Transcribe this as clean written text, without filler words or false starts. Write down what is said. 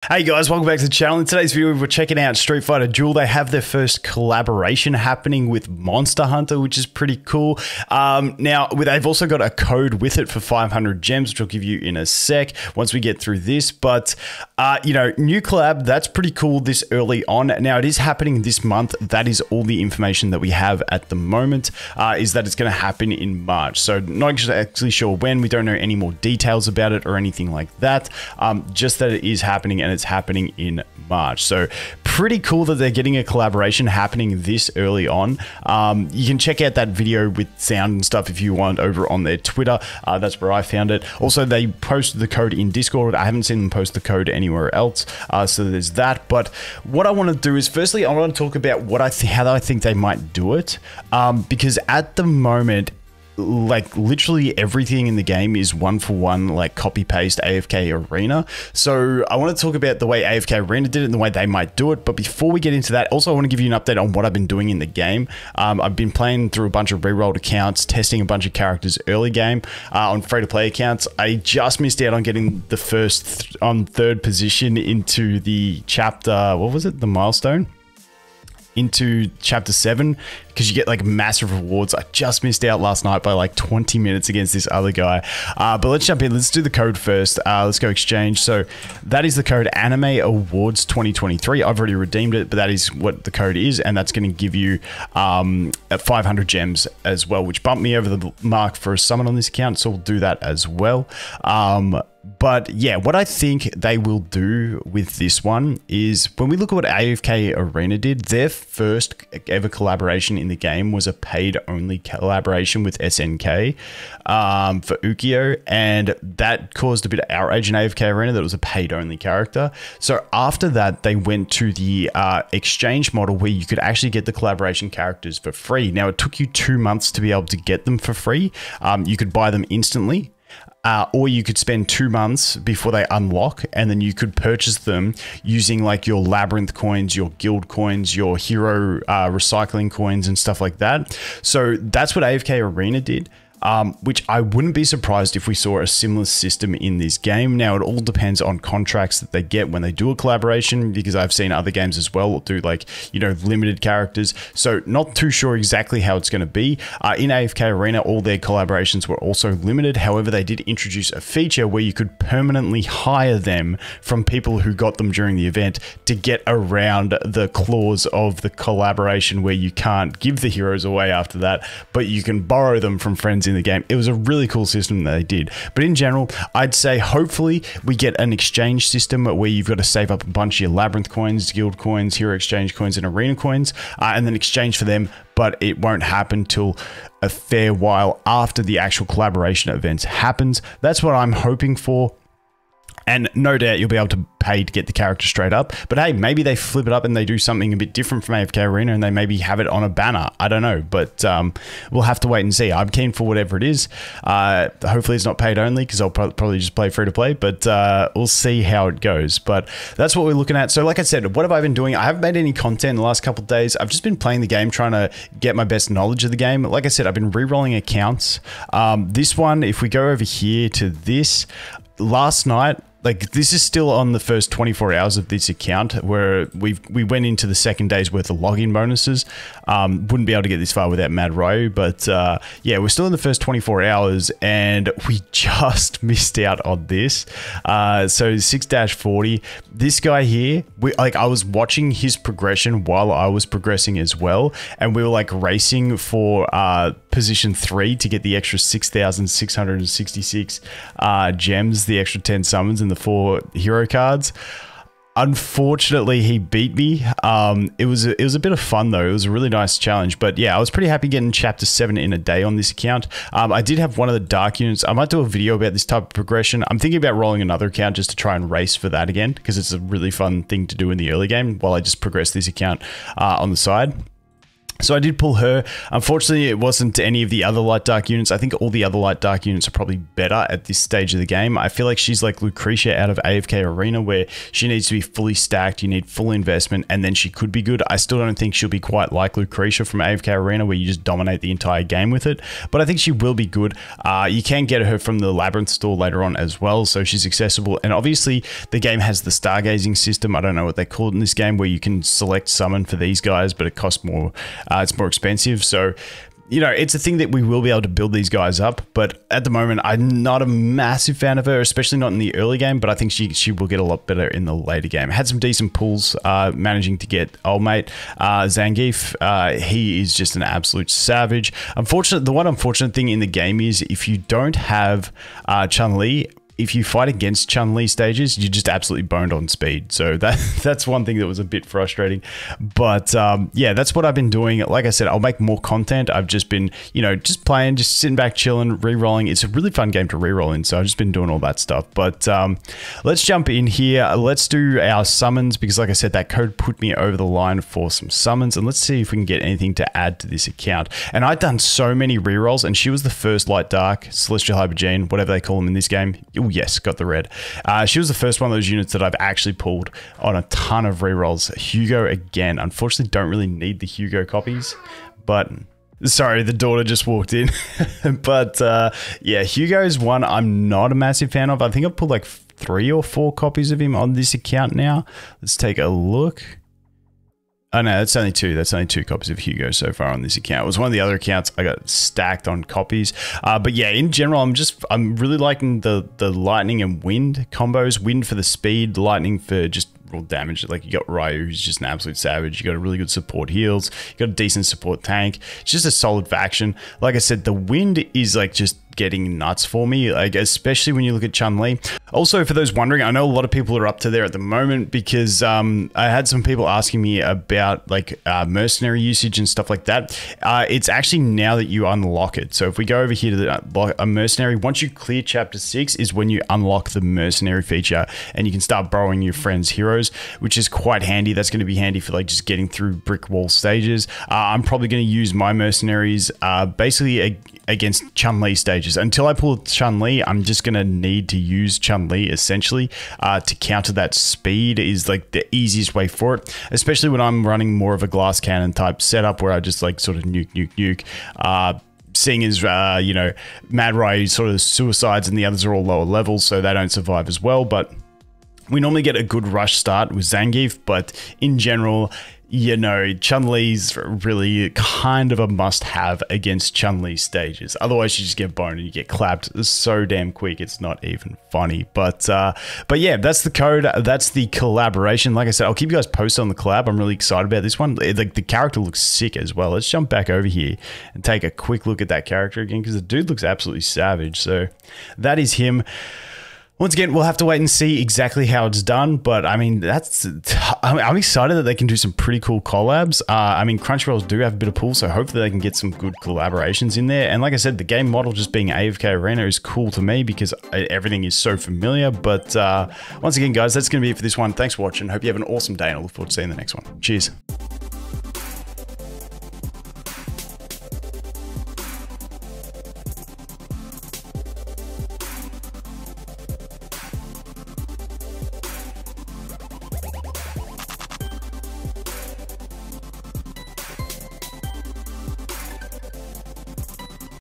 Hey guys, welcome back to the channel. In today's video, we're checking out Street Fighter Duel. They have their first collaboration happening with Monster Hunter, which is pretty cool. Now, they've also got a code with it for 500 gems, which I'll give you in a sec once we get through this. But, you know, new collab, that's pretty cool this early on. Now, it is happening this month. That is all the information that we have at the moment, is that it's going to happen in March. So, not actually sure when. We don't know any more details about it or anything like that. Just that it is happening, and it's happening in March. So pretty cool that they're getting a collaboration happening this early on. You can check out that video with sound and stuff if you want over on their Twitter. That's where I found it. Also, they posted the code in Discord. I haven't seen them post the code anywhere else. So there's that. But what I want to do is, firstly, I want to talk about what how I think they might do it. Because at the moment, like literally everything in the game is one-for-one, like copy-paste AFK Arena. So I want to talk about the way AFK Arena did it and the way they might do it. But before we get into that, also I want to give you an update on what I've been doing in the game. I've been playing through a bunch of rerolled accounts, testing a bunch of characters early game on free-to-play accounts. I just missed out on getting the third position into the chapter, what was it? The milestone? Into chapter 7, because you get like massive rewards. I just missed out last night by like 20 minutes against this other guy. But let's jump in. Let's do the code first. Let's go exchange. So that is the code Anime Awards 2023. I've already redeemed it, but that is what the code is, and that's going to give you 500 gems as well, which bumped me over the mark for a summon on this account. So we'll do that as well. But yeah, what I think they will do with this one is, when we look at what AFK Arena did, their first ever collaboration in the game was a paid only collaboration with SNK for Ukyo, and that caused a bit of outrage in AFK Arena that it was a paid only character. So after that, they went to the exchange model where you could actually get the collaboration characters for free. Now, it took you 2 months to be able to get them for free. You could buy them instantly. Or you could spend 2 months before they unlock, and then you could purchase them using like your labyrinth coins, your guild coins, your hero recycling coins and stuff like that. So that's what AFK Arena did. Which I wouldn't be surprised if we saw a similar system in this game. Now, it all depends on contracts that they get when they do a collaboration, because I've seen other games as well do, like, you know, limited characters. So not too sure exactly how it's going to be. In AFK Arena, all their collaborations were also limited. However, they did introduce a feature where you could permanently hire them from people who got them during the event to get around the clause of the collaboration where you can't give the heroes away after that, but you can borrow them from friends in the game. It was a really cool system that they did. But in general, I'd say hopefully we get an exchange system where you've got to save up a bunch of your labyrinth coins, guild coins, hero exchange coins, and arena coins, and then exchange for them. But it won't happen till a fair while after the actual collaboration event happens. That's what I'm hoping for. And no doubt you'll be able to pay to get the character straight up. But hey, maybe they flip it up and they do something a bit different from AFK Arena, and they maybe have it on a banner. I don't know, but we'll have to wait and see. I'm keen for whatever it is. Hopefully it's not paid only, because I'll probably just play free to play, but we'll see how it goes. But that's what we're looking at. So like I said, what have I been doing? I haven't made any content in the last couple of days. I've just been playing the game, trying to get my best knowledge of the game. Like I said, I've been re-rolling accounts. This one, if we go over here to this, last night, like, this is still on the first 24 hours of this account, where we went into the second day's worth of login bonuses. Wouldn't be able to get this far without Mad Ryu, but yeah, we're still in the first 24 hours, and we just missed out on this. So 6-40, this guy here, I was watching his progression while I was progressing as well, and we were like racing for position 3 to get the extra 6,666 gems, the extra 10 summons, and the 4 hero cards. Unfortunately, he beat me. It was a bit of fun though. It was a really nice challenge. But yeah, I was pretty happy getting chapter 7 in a day on this account. I did have one of the dark units. I might do a video about this type of progression. I'm thinking about rolling another account just to try and race for that again, because it's a really fun thing to do in the early game while I just progress this account on the side. So I did pull her. Unfortunately, it wasn't any of the other light dark units. I think all the other light dark units are probably better at this stage of the game. I feel like she's like Lucretia out of AFK Arena, where she needs to be fully stacked. You need full investment, and then she could be good. I still don't think she'll be quite like Lucretia from AFK Arena, where you just dominate the entire game with it. But I think she will be good. You can get her from the Labyrinth store later on as well, so she's accessible. And obviously, the game has the stargazing system. I don't know what they call it in this game, where you can select summon for these guys, but it costs more. It's more expensive, so you know, it's a thing that we will be able to build these guys up, but at the moment I'm not a massive fan of her, especially not in the early game, but I think she will get a lot better in the later game. Had some decent pulls, managing to get old mate Zangief. He is just an absolute savage. The one unfortunate thing in the game is if you don't have Chun-Li, if you fight against Chun-Li stages, you're just absolutely boned on speed. So that's one thing that was a bit frustrating. But yeah, that's what I've been doing. Like I said, I'll make more content. I've just been, you know, just playing, just sitting back, chilling, re-rolling. It's a really fun game to re-roll in. So I've just been doing all that stuff. But let's jump in here. Let's do our summons, because like I said, that code put me over the line for some summons. And let's see if we can get anything to add to this account. And I've done so many re-rolls, and she was the first Light Dark, Celestial Hypergene, whatever they call them in this game. Ooh, yes, got the red. She was the first one of those units that I've actually pulled on a ton of rerolls. Hugo again. Unfortunately, don't really need the Hugo copies, but sorry, the daughter just walked in. But yeah, Hugo is one I'm not a massive fan of. I think I've pulled like 3 or 4 copies of him on this account now. Let's take a look. Oh no, that's only 2. That's only 2 copies of Hugo so far on this account. It was one of the other accounts I got stacked on copies. But yeah, in general, I'm really liking the lightning and wind combos. Wind for the speed, lightning for just raw damage. Like you got Ryu, who's just an absolute savage. You got a really good support heals. You got a decent support tank. It's just a solid faction. Like I said, the wind is like just getting nuts for me, like especially when you look at Chun-Li. Also, for those wondering, I know a lot of people are up to there at the moment because I had some people asking me about like mercenary usage and stuff like that. It's actually now that you unlock it. So if we go over here to a mercenary, once you clear chapter 6 is when you unlock the mercenary feature, and you can start borrowing your friends' heroes, which is quite handy. That's going to be handy for like just getting through brick wall stages. I'm probably going to use my mercenaries basically against Chun-Li stages. Until I pull Chun-Li, I'm just going to need to use Chun-Li essentially to counter that speed is like the easiest way for it, especially when I'm running more of a glass cannon type setup where I just like sort of nuke. Seeing as, you know, Mad Ryu sort of suicides and the others are all lower levels, so they don't survive as well. But we normally get a good rush start with Zangief, but in general, you know, Chun-Li's really kind of a must-have against Chun-Li stages. Otherwise, you just get boned and you get clapped so damn quick. It's not even funny. But yeah, that's the code. That's the collaboration. Like I said, I'll keep you guys posted on the collab. I'm really excited about this one. Like the character looks sick as well. Let's jump back over here and take a quick look at that character again, because the dude looks absolutely savage. So that is him. Once again, we'll have to wait and see exactly how it's done, but I mean, I'm excited that they can do some pretty cool collabs. I mean, Crunchyrolls do have a bit of pull, so hopefully they can get some good collaborations in there. And like I said, the game model just being AFK Arena is cool to me because everything is so familiar. But once again, guys, that's going to be it for this one. Thanks for watching. Hope you have an awesome day, and I look forward to seeing the next one. Cheers.